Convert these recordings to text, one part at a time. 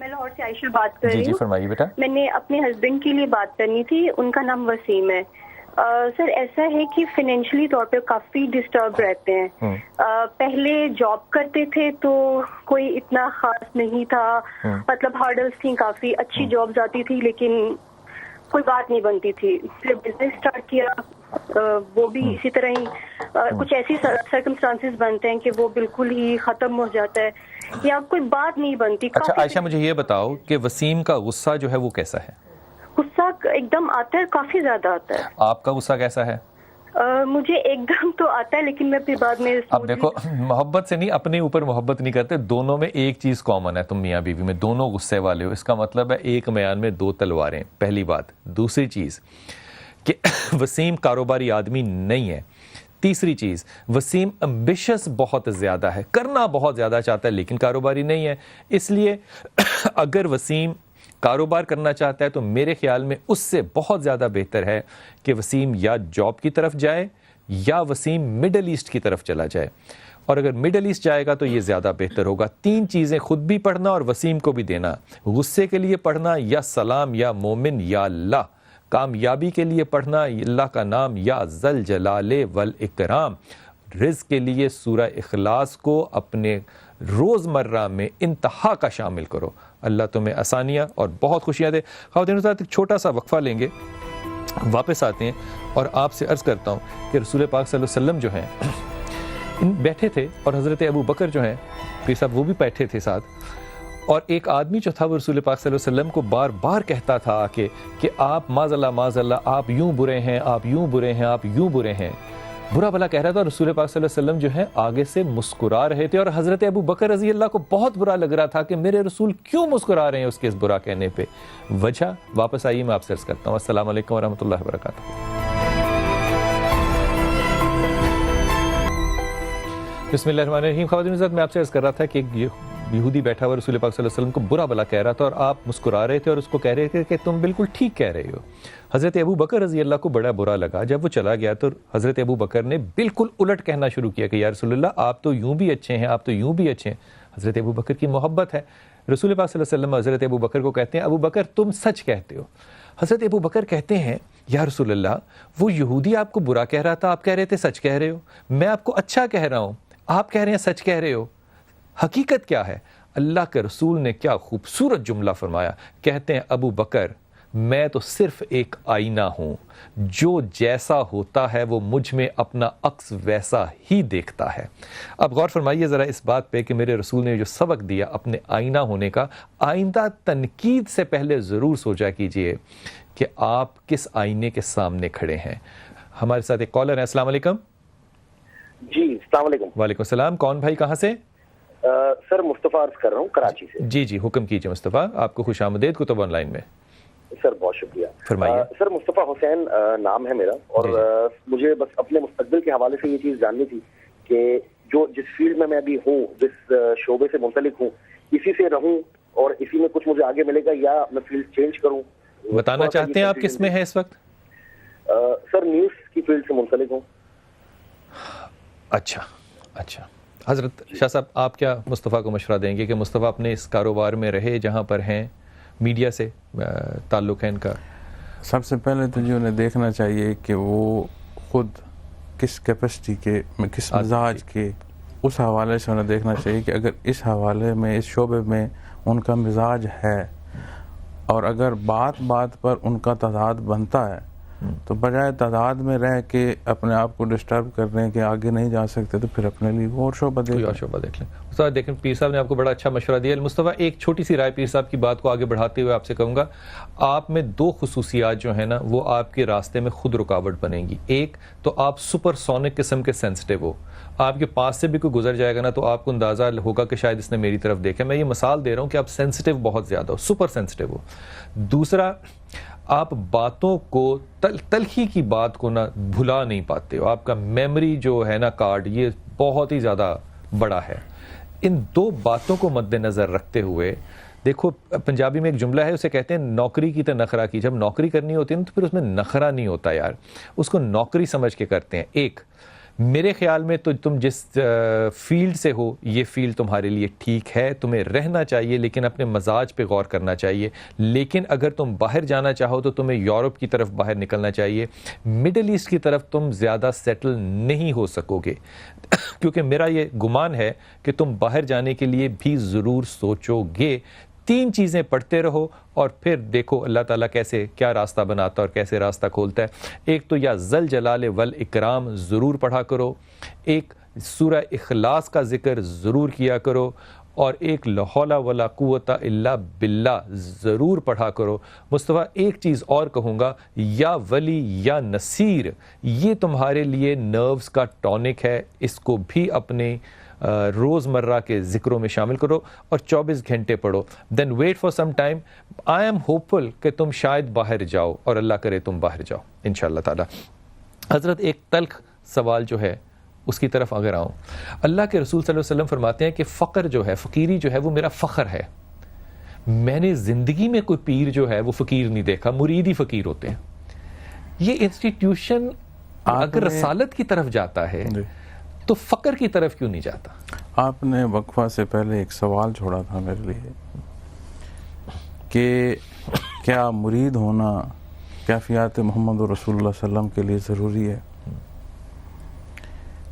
میں لاہور سے عائشہ بات کر رہی ہوں. جی فرمائیے بیٹا. میں نے اپنے ہسبینڈ کے لیے بات کرنی تھی. ان کا نام وسیم ہے. سر ایسا ہے کہ فائنینشلی طور پہ کافی ڈسٹرب رہتے ہیں. پہلے جاب کرتے تھے تو کوئی اتنا خاص نہیں تھا, مطلب ہارڈلس تھیں کافی, اچھی جابز آتی تھی لیکن کوئی بات نہیں بنتی تھی. پھر بزنس اسٹارٹ کیا, وہ بھی اسی طرح ہی کچھ ایسی سرکمسٹانسز بنتے ہیں کہ وہ بالکل ہی ختم ہو جاتا ہے یا کوئی بات نہیں بنتی. اچھا عائشہ مجھے یہ بتاؤ کہ وسیم کا غصہ جو ہے وہ کیسا ہے؟ غصہ ایک دم آتا ہے, کافی زیادہ آتا ہے. آپ کا غصہ کیسا ہے؟ مجھے ایک دم تو آتا ہے لیکن میں پھر بعد میں اب دیکھو محبت سے نہیں, اپنے اوپر محبت نہیں کرتے, دونوں میں ایک چیز کامن ہے, تم میاں بیوی میں دونوں غصے والے ہو, اس کا مطلب ہے ایک میان میں دو تلواریں, پہلی بات. دوسری چیز کہ وسیم کاروباری آدمی نہیں ہے. تیسری چیز وسیم امبیشس بہت زیادہ ہے, کرنا بہت زیادہ چاہتا ہے لیکن کاروباری نہیں ہے. اس لیے اگر وسیم کاروبار کرنا چاہتا ہے تو میرے خیال میں اس سے بہت زیادہ بہتر ہے کہ وسیم یا جاب کی طرف جائے یا وسیم مڈل ایسٹ کی طرف چلا جائے. اور اگر مڈل ایسٹ جائے گا تو یہ زیادہ بہتر ہوگا. 3 چیزیں خود بھی پڑھنا اور وسیم کو بھی دینا. غصے کے لیے پڑھنا یا سلام یا مومن یا اللہ. کامیابی کے لیے پڑھنا اللہ کا نام یا ذل جلال والاکرام. رزق کے لیے سورہ اخلاص کو اپنے روزمرہ میں انتہا کا شامل کرو. اللہ تمہیں آسانیاں اور بہت خوشیاں دے. خواتین حضرات ایک چھوٹا سا وقفہ لیں گے, واپس آتے ہیں اور آپ سے عرض کرتا ہوں کہ رسول پاک صلی اللہ علیہ وسلم جو ہیں بیٹھے تھے اور حضرت ابو بکر جو ہیں پیر صاحب وہ بھی بیٹھے تھے ساتھ, اور ایک آدمی جو تھا وہ رسول پاک صلی اللہ علیہ وسلم کو بار بار کہتا تھا کہ آپ معاذ اللہ آپ یوں برے ہیں, آپ یوں برے ہیں, آپ یوں برے ہیں, برا بھلا کہہ رہا تھا. رسول پاک صلی اللہ علیہ وسلم جو ہیں آگے سے مسکرا رہے تھے, اور حضرت ابو بکر رضی اللہ کو بہت برا لگ رہا تھا کہ میرے رسول کیوں مسکرا رہے ہیں اس کے اس برا کہنے پہ. وجہ واپس آئیے, میں آپ سے عرض کرتا ہوں. السلام علیکم ورحمۃ اللہ وبرکاتہ. بسم اللہ الرحمن الرحیم. خواتین حضرات میں آپ سے عرض کر رہا تھا کہ ایک یہودی بیٹھا ہوا رسول پاک صلی اللہ علیہ وسلم کو برا بھلا کہہ رہا تھا اور آپ مسکرا رہے تھے اور اس کو کہہ رہے تھے کہ تم بالکل ٹھیک کہہ رہے ہو. حضرت ابو بکر رضی اللہ کو بڑا برا لگا. جب وہ چلا گیا تو حضرت ابو بکر نے بالکل الٹ کہنا شروع کیا کہ یا رسول اللہ آپ تو یوں بھی اچھے ہیں, آپ تو یوں بھی اچھے ہیں. حضرت ابو بکر کی محبت ہے. رسول پاک صلی اللہ علیہ وسلم حضرت ابو بکر کو کہتے ہیں ابو بکر تم سچ کہتے ہو. حضرت ابو بکر کہتے ہیں یا رسول اللہ وہ یہودی آپ کو برا کہہ رہا تھا, آپ کہہ رہے تھے سچ کہہ رہے ہو, میں آپ کو اچھا کہہ رہا ہوں, آپ کہہ رہے ہیں سچ کہہ رہے ہو, حقیقت کیا ہے؟ اللہ کے رسول نے کیا خوبصورت جملہ فرمایا. کہتے ہیں ابو بکر میں تو صرف ایک آئینہ ہوں, جو جیسا ہوتا ہے وہ مجھ میں اپنا عکس ویسا ہی دیکھتا ہے. اب غور فرمائیے ذرا اس بات پہ کہ میرے رسول نے جو سبق دیا اپنے آئینہ ہونے کا, آئندہ تنقید سے پہلے ضرور سوچا کیجئے کہ آپ کس آئینے کے سامنے کھڑے ہیں. ہمارے ساتھ ایک کالر ہے. السلام علیکم. جی السلام علیکم. وعلیکم السلام. کون بھائی, کہاں سے؟ سر مصطفیٰ عرض کر رہا ہوں کراچی سے. جی جی حکم کیجئے مصطفیٰ, آپ کو خوش آمدید کتب آن لائن میں. سر بہت شکریہ. فرمائیے. سر مصطفیٰ حسین نام ہے میرا, اور مجھے بس اپنے مستقبل کے حوالے سے یہ چیز جاننی تھی کہ جو جس فیلڈ میں ابھی ہوں, جس شعبے سے منسلک ہوں, اسی سے رہوں اور اسی میں کچھ مجھے آگے ملے گا یا میں فیلڈ چینج کروں. بتانا چاہتے ہیں آپ کس میں ہیں اس وقت؟ سر نیوز کی فیلڈ سے منسلک ہوں. اچھا اچھا. حضرت شاہ صاحب آپ کیا مصطفیٰ کو مشورہ دیں گے کہ مصطفیٰ اپنے اس کاروبار میں رہے جہاں پر ہیں, میڈیا سے تعلق ہے ان کا؟ سب سے پہلے تو جو انہیں دیکھنا چاہیے کہ وہ خود کس کیپیسٹی کے, کس مزاج کے, اس حوالے سے انہیں دیکھنا چاہیے کہ اگر اس حوالے میں اس شعبے میں ان کا مزاج ہے اور اگر بات بات پر ان کا تضاد بنتا ہے تو بجائے تعداد میں رہ کے اپنے آپ کو ڈسٹرب کرنے کے آگے نہیں جا سکتے تو پھر اپنے لیے اور شعبہ دیکھ لیں. مصطفیٰ دیکھیں پیر صاحب نے آپ کو بڑا اچھا مشورہ دیا. مصطفیٰ ایک چھوٹی سی رائے پیر صاحب کی بات کو آگے بڑھاتے ہوئے آپ سے کہوں گا, آپ میں 2 خصوصیات جو ہیں نا وہ آپ کے راستے میں خود رکاوٹ بنیں گی. ایک تو آپ سپر سونک قسم کے سینسٹیو ہو, آپ کے پاس سے بھی کوئی گزر جائے گا نا تو آپ کو اندازہ ہوگا کہ شاید اس نے میری طرف دیکھا. میں یہ مثال دے رہا ہوں کہ آپ سینسٹیو بہت زیادہ ہو, سپر سینسٹیو ہو. دوسرا آپ باتوں کو تلخی کی بات کو نہ بھلا نہیں پاتے ہو, آپ کا میموری جو ہے نا کارڈ یہ بہت ہی زیادہ بڑا ہے. ان 2 باتوں کو مد نظر رکھتے ہوئے دیکھو, پنجابی میں ایک جملہ ہے اسے کہتے ہیں نوکری کی تو نخرا کی. جب نوکری کرنی ہوتی ہے نا تو پھر اس میں نخرا نہیں ہوتا یار, اس کو نوکری سمجھ کے کرتے ہیں. ایک میرے خیال میں تو تم جس فیلڈ سے ہو یہ فیلڈ تمہارے لیے ٹھیک ہے, تمہیں رہنا چاہیے لیکن اپنے مزاج پہ غور کرنا چاہیے. لیکن اگر تم باہر جانا چاہو تو تمہیں یورپ کی طرف باہر نکلنا چاہیے, مڈل ایسٹ کی طرف تم زیادہ سیٹل نہیں ہو سکو گے, کیونکہ میرا یہ گمان ہے کہ تم باہر جانے کے لیے بھی ضرور سوچو گے. 3 چیزیں پڑھتے رہو اور پھر دیکھو اللہ تعالیٰ کیسے کیا راستہ بناتا ہے اور کیسے راستہ کھولتا ہے. ایک تو یا ذل جلال والاکرام ضرور پڑھا کرو, ایک سورہ اخلاص کا ذکر ضرور کیا کرو, اور ایک لا حول ولا قوت الا باللہ ضرور پڑھا کرو. مصطفیٰ ایک چیز اور کہوں گا, یا ولی یا نصیر, یہ تمہارے لیے نروز کا ٹونک ہے, اس کو بھی اپنے روزمرہ کے ذکروں میں شامل کرو اور 24 گھنٹے پڑھو. Then wait for some time. I am hopeful کہ تم شاید باہر جاؤ, اور اللہ کرے تم باہر جاؤ انشاءاللہ تعالی. حضرت ایک تلخ سوال جو ہے اس کی طرف اگر آؤں, اللہ کے رسول صلی اللہ علیہ وسلم فرماتے ہیں کہ فقر جو ہے, فقیری جو ہے وہ میرا فخر ہے. میں نے زندگی میں کوئی پیر جو ہے وہ فقیر نہیں دیکھا, مرید ہی فقیر ہوتے ہیں. یہ انسٹیٹیوشن اگر رسالت کی طرف جاتا ہے تو فقر کی طرف کیوں نہیں جاتا؟ آپ نے وقفہ سے پہلے ایک سوال چھوڑا تھا میرے لیے کہ کیا مرید ہونا کیفیات محمد رسول اللہ صلی اللہ علیہ وسلم کے لیے ضروری ہے.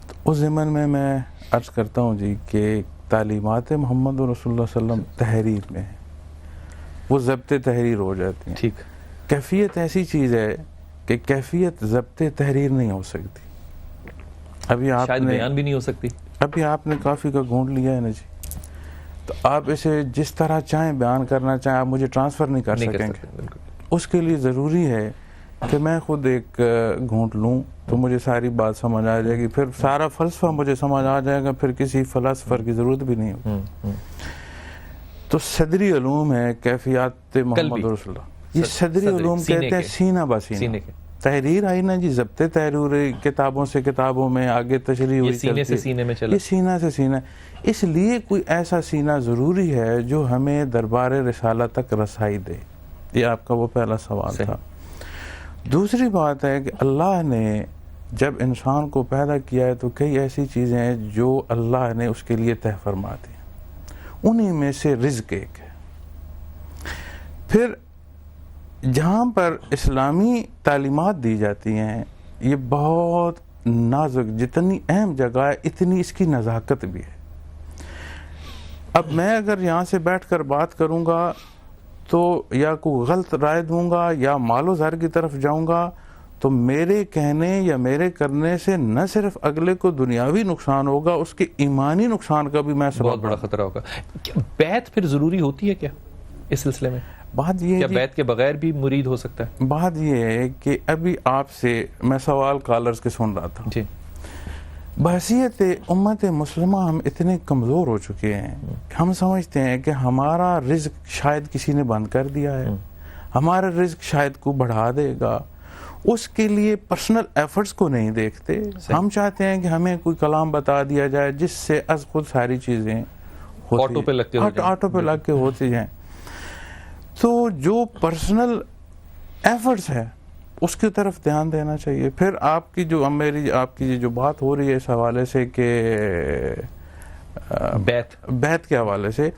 تو اس ضمن میں عرض کرتا ہوں جی کہ تعلیمات محمد رسول اللہ صلی اللہ علیہ وسلم تحریر میں ہیں, وہ ضبط تحریر ہو جاتی ہیں. ٹھیک. کیفیت ایسی چیز ہے کہ کیفیت ضبط تحریر نہیں ہو سکتی. ابھی آپ شاید نے بیان بھی نہیں ہو سکتی. ابھی آپ نے کافی کا گھونٹ لیا ہے نا جی, تو آپ اسے جس طرح چاہیں بیان کرنا چاہیں, آپ مجھے ٹرانسفر نہیں کر سکیں گے. اس کے لیے ضروری ہے کہ میں خود ایک گھونٹ لوں تو مجھے ساری بات سمجھ آ جائے گی, پھر سارا فلسفہ مجھے سمجھ آ جائے گا, پھر کسی فلسفر کی ضرورت بھی نہیں ہوگی. تو صدری علوم ہے کیفیات محمد رسول اللہ, یہ صدری علوم کہتے ہیں سینہ بسینہ. تحریر آئی نا جی, ضبط تحریر کتابوں سے کتابوں میں آگے تشریح ہوئی, سینے سے سینے میں چلا, یہ سینہ سے سینہ. اس لیے کوئی ایسا سینہ ضروری ہے جو ہمیں دربار رسالہ تک رسائی دے. یہ آپ کا وہ پہلا سوال تھا. دوسری بات ہے کہ اللہ نے جب انسان کو پیدا کیا ہے تو کئی ایسی چیزیں ہیں جو اللہ نے اس کے لیے طے فرما دی, انہی میں سے رزق ایک ہے. پھر جہاں پر اسلامی تعلیمات دی جاتی ہیں یہ بہت نازک, جتنی اہم جگہ ہے اتنی اس کی نزاکت بھی ہے. اب میں اگر یہاں سے بیٹھ کر بات کروں گا تو یا کوئی غلط رائے دوں گا یا مال و زر کی طرف جاؤں گا تو میرے کہنے یا میرے کرنے سے نہ صرف اگلے کو دنیاوی نقصان ہوگا, اس کے ایمانی نقصان کا بھی میں سبب بہت بڑا خطرہ ہوگا. بیعت پھر ضروری ہوتی ہے کیا اس سلسلے میں؟ بات یہ ہے, کیا بیعت کے بغیر بھی مرید ہو سکتا ہے؟ بات یہ ہے کہ ابھی آپ سے میں سوال کالرز کے سن رہا تھا جی. بحیثیت امت مسلمہ ہم اتنے کمزور ہو چکے ہیں کہ ہم سمجھتے ہیں کہ ہمارا رزق شاید کسی نے بند کر دیا ہے, ہمارا رزق شاید کو بڑھا دے گا. اس کے لیے پرسنل ایفرٹس کو نہیں دیکھتے. ہم چاہتے ہیں کہ ہمیں کوئی کلام بتا دیا جائے جس سے از خود ساری چیزیں آٹو پہ لگ کے ہوتی ہیں. تو جو پرسنل ایفرٹس ہے اس کی طرف دھیان دینا چاہیے. پھر آپ کی جو آپ کی جو بات ہو رہی ہے اس حوالے سے کہ بیعت کے حوالے سے,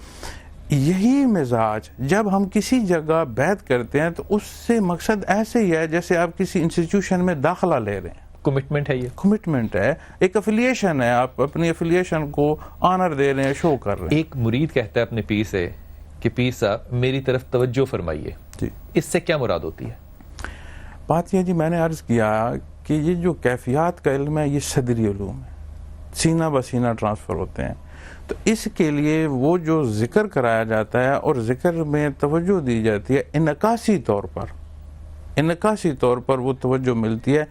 یہی مزاج جب ہم کسی جگہ بیعت کرتے ہیں تو اس سے مقصد ایسے ہی ہے جیسے آپ کسی انسٹیٹیوشن میں داخلہ لے رہے ہیں. کمٹمنٹ ہے, یہ کمٹمنٹ ہے, ایک افیلیشن ہے, آپ اپنی افیلیشن کو آنر دے رہے ہیں, شو کر رہے ہیں. ایک مرید کہتا ہے اپنے پیر سے کہ پیر صاحب میری طرف توجہ فرمائیے, جی اس سے کیا مراد ہوتی ہے؟ بات یہ جی میں نے عرض کیا کہ یہ جو کیفیات کا علم ہے یہ صدری علوم ہے, سینہ بسینہ ٹرانسفر ہوتے ہیں. تو اس کے لیے وہ جو ذکر کرایا جاتا ہے اور ذکر میں توجہ دی جاتی ہے انعکاسی طور پر وہ توجہ ملتی ہے.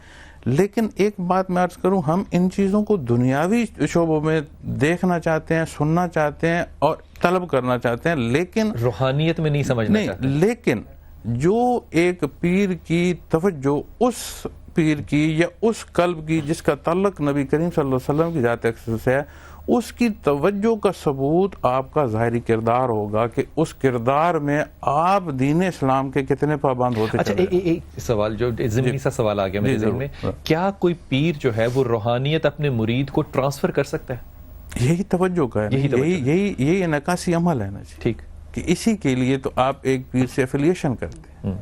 لیکن ایک بات میں عرض کروں, ہم ان چیزوں کو دنیاوی شعبوں میں دیکھنا چاہتے ہیں, سننا چاہتے ہیں اور طلب کرنا چاہتے ہیں, لیکن روحانیت میں نہیں سمجھنا چاہتے. لیکن جو ایک پیر کی توجہ اس پیر کی یا اس قلب کی جس کا تعلق نبی کریم صلی اللہ علیہ وسلم کی ذات اقدس ہے, اس کی توجہ کا ثبوت آپ کا ظاہری کردار ہوگا کہ اس کردار میں آپ دین اسلام کے کتنے پابند ہوتے اچھا چلے گئے۔ ایک سوال جو ضمنی سا سوال آ گیا میرے ذہن میں، کیا کوئی پیر جو ہے وہ روحانیت اپنے مرید کو ٹرانسفر کر سکتا ہے؟ یہی توجہ کا ہے، یہی انعکاسی عمل ہے نا جی، ٹھیک، کہ اسی کے لیے تو آپ ایک پیر سے افیلیشن کرتے ہیں،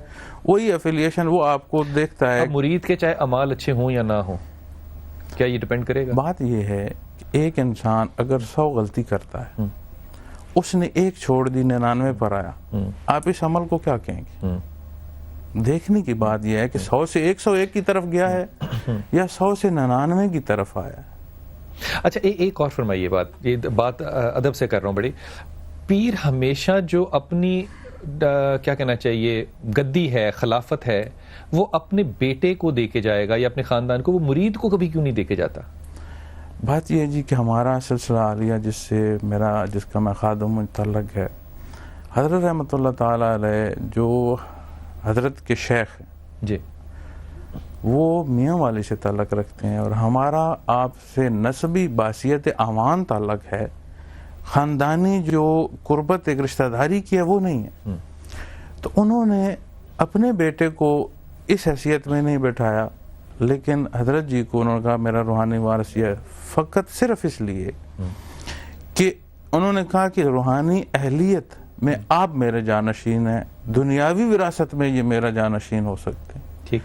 وہی افیلیشن وہ آپ کو دیکھتا ہے۔ اب مرید کے چاہے اعمال اچھے ہوں یا نہ ہوں، کیا یہ ڈیپینڈ کرے گا؟ بات یہ ہے کہ ایک انسان اگر 100 غلطی کرتا ہے، اس نے ایک چھوڑ دی 99 پر آیا، آپ اس عمل کو کیا کہیں گے؟ دیکھنے کی بات یہ ہے کہ 100 سے 101 کی طرف گیا ہے یا 100 سے 99 کی طرف آیا ہے۔ اچھا ایک اور فرمائیے بات، یہ بات ادب سے کر رہا ہوں بڑی، پیر ہمیشہ جو اپنی کیا کہنا چاہیے گدی ہے، خلافت ہے، وہ اپنے بیٹے کو دے کے جائے گا یا اپنے خاندان کو، وہ مرید کو کبھی کیوں نہیں دے کے جاتا؟ بات یہ ہے جی کہ ہمارا سلسلہ عالیہ جس کا میں خادم متعلق ہے، حضرت رحمۃ اللہ تعالی علیہ جو حضرت کے شیخ ہیں جی، وہ میاں والی سے تعلق رکھتے ہیں، اور ہمارا آپ سے نسبی باسیت اعوان تعلق ہے، خاندانی جو قربت ایک رشتہ داری کی ہے وہ نہیں ہے۔ تو انہوں نے اپنے بیٹے کو اس حیثیت میں نہیں بٹھایا، لیکن حضرت جی کو انہوں نے کہا میرا روحانی وارث یہ ہے، فقط صرف اس لیے کہ انہوں نے کہا کہ روحانی اہلیت میں آپ میرے جانشین ہیں، دنیاوی وراثت میں یہ میرا جانشین ہو سکتے ہیں۔ ٹھیک،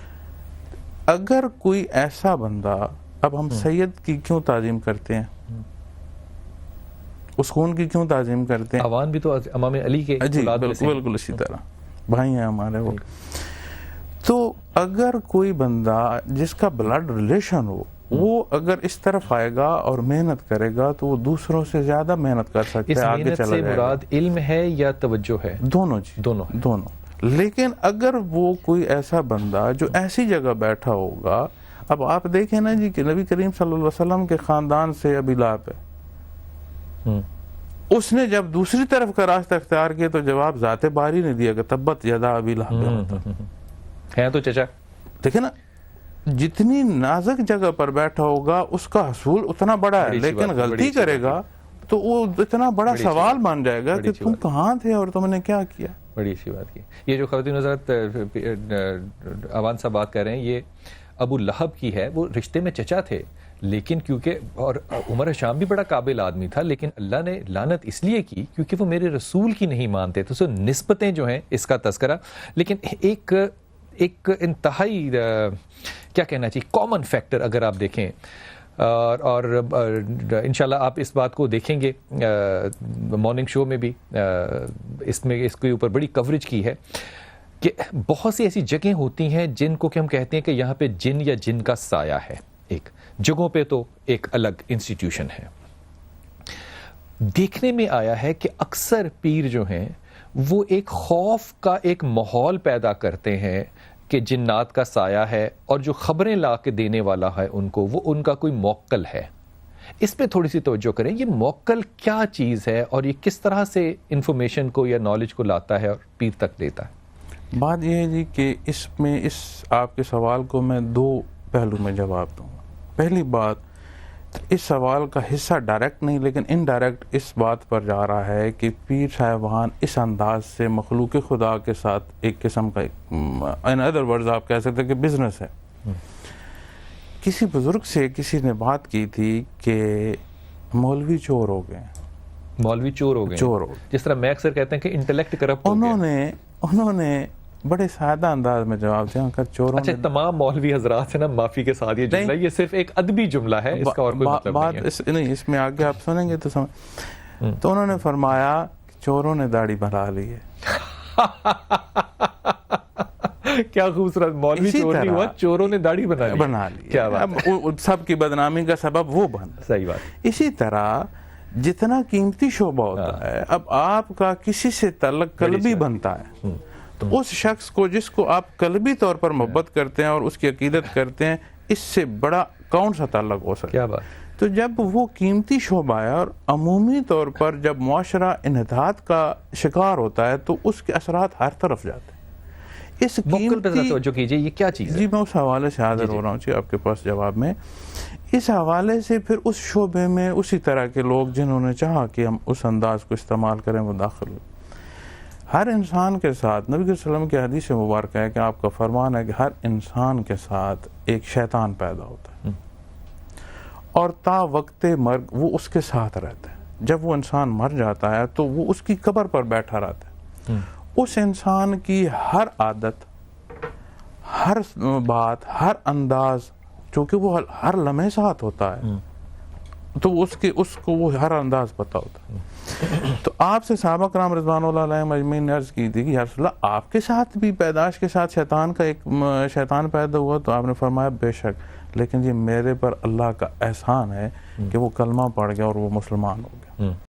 اگر کوئی ایسا بندہ، اب ہم سید کی کیوں تعظیم کرتے ہیں، اس خون کی کیوں تعظیم کرتے ہیں؟ عوان بھی تو امام علی کے جی اولاد میں سے ہیں۔ بالکل اسی طرح بھائی ہیں ہمارے وہ۔ تو اگر کوئی بندہ جس کا بلڈ ریلیشن ہو، وہ اگر اس طرف آئے گا اور محنت کرے گا تو وہ دوسروں سے زیادہ محنت کر سکتے ہیں، آگے محنت چلا سے جائے گا۔ مراد علم ہے یا توجہ ہے؟ دونوں جی، دونوں۔ لیکن اگر وہ کوئی ایسا بندہ جو ایسی جگہ بیٹھا ہوگا، اب آپ دیکھیں نا جی کہ نبی کریم صلی اللہ علیہ وسلم کے خاندان سے ابی لہب ہے، اس نے جب دوسری طرف کا راستہ اختیار کیا تو جواب ذات باری نے دیا کہ تبت یدا ابی لہب ہے تو چچا۔ دیکھیں نا، جتنی نازک جگہ پر بیٹھا ہوگا اس کا حصول اتنا بڑا ہے، لیکن غلطی کرے گا تو وہ اتنا بڑا سوال بن جائے گا کہ تم کہاں تھے اور تم نے کیا کیا۔ بڑی اچھی بات کی۔ یہ جو خواتین حضرت عوان صاحب بات کر رہے ہیں، یہ ابو لہب کی ہے، وہ رشتے میں چچا تھے، لیکن کیونکہ اور عمر شام بھی بڑا قابل آدمی تھا، لیکن اللہ نے لعنت اس لیے کی کیونکہ وہ میرے رسول کی نہیں مانتے، تو نسبتیں جو ہیں اس کا تذکرہ۔ لیکن ایک انتہائی کیا کہنا چاہیے کامن فیکٹر اگر آپ دیکھیں، اور انشاءاللہ آپ اس بات کو دیکھیں گے مارننگ شو میں بھی، اس کے اوپر بڑی کوریج کی ہے کہ بہت سی ایسی جگہیں ہوتی ہیں جن کو کہ ہم کہتے ہیں کہ یہاں پہ جن یا جن کا سایہ ہے، ایک جگہوں پہ تو ایک الگ انسٹیٹیوشن ہے۔ دیکھنے میں آیا ہے کہ اکثر پیر جو ہیں وہ ایک خوف کا ایک ماحول پیدا کرتے ہیں کہ جنات کا سایہ ہے، اور جو خبریں لا کے دینے والا ہے ان کو، وہ ان کا کوئی موکل ہے۔ اس پہ تھوڑی سی توجہ کریں، یہ موکل کیا چیز ہے اور یہ کس طرح سے انفارمیشن کو یا نالج کو لاتا ہے اور پیر تک دیتا ہے؟ بات یہ ہے جی کہ اس آپ کے سوال کو میں دو پہلو میں جواب دوں گا۔ پہلی بات، اس سوال کا حصہ ڈائریکٹ نہیں لیکن انڈائریکٹ اس بات پر جا رہا ہے کہ پیر صاحبان اس انداز سے مخلوق خدا کے ساتھ ایک قسم کا ان ادر ورڈز آپ کہہ سکتے ہیں کہ بزنس ہے۔ کسی بزرگ سے کسی نے بات کی تھی کہ مولوی چور ہو گئے، مولوی چور ہو گئے، جس طرح میں اکثر کہتے ہیں کہ انٹلیکٹ کرپٹ ہو گیا۔ انہوں نے بڑے سادہ انداز میں جواب دیا، چوروں۔ اچھا، تمام مولوی حضرات سے نا معافی کے ساتھ یہ جملہ، یہ صرف ایک ادبی جملہ ہے، اس کا اور کوئی مطلب نہیں ہے۔ اس میں آگے آپ سنیں گے تو انہوں نے فرمایا کہ چوروں نے داڑھی بنا لی ہے۔ کیا خوبصورت، مولوی چور نہیں ہوا، چوروں نے داڑھی بنا لی۔ کیا بات ہے، سب کی بدنامی کا سبب وہ بن۔ صحیح بات۔ اسی طرح جتنا قیمتی شعبہ ہوتا ہے، اب آپ کا کسی سے تعلق قلبی بنتا ہے، تو اس شخص کو جس کو آپ قلبی طور پر محبت کرتے ہیں اور اس کی عقیدت کرتے ہیں، اس سے بڑا کون سا تعلق ہو سکتا ہے؟ کیا بات۔ تو جب وہ قیمتی شعبہ ہے اور عمومی طور پر جب معاشرہ انحطاط کا شکار ہوتا ہے تو اس کے اثرات ہر طرف جاتے ہیں۔ اس موکل پہ ذرا توجہ کیجئے، یہ کیا چیز ہے؟ جی میں اس حوالے سے حاضر ہو رہا ہوں جی آپ کے پاس جواب میں اس حوالے سے پھر اس شعبے میں اسی طرح کے لوگ جنہوں نے چاہا کہ ہم اس انداز کو استعمال کریں وہ داخل ہوئے. ہر انسان کے ساتھ نبی صلی اللہ علیہ وسلم کی حدیث مبارکہ ہے کہ آپ کا فرمان ہے کہ ہر انسان کے ساتھ ایک شیطان پیدا ہوتا ہے اور تا وقت مرگ وہ اس کے ساتھ رہتا ہے. جب وہ انسان مر جاتا ہے تو وہ اس کی قبر پر بیٹھا رہتا ہے. اس انسان کی ہر عادت، ہر بات، ہر انداز، چونکہ وہ ہر لمحے ساتھ ہوتا ہے تو اس کو وہ ہر انداز پتہ ہوتا ہے. تو آپ سے صحابہ کرام رضوان اللہ علیہم اجمعین نے عرض کی تھی کہ یا رسول اللہ آپ کے ساتھ بھی پیدائش کے ساتھ شیطان پیدا ہوا؟ تو آپ نے فرمایا بے شک، لیکن یہ میرے پر اللہ کا احسان ہے کہ وہ کلمہ پڑھ گیا اور وہ مسلمان ہو گیا.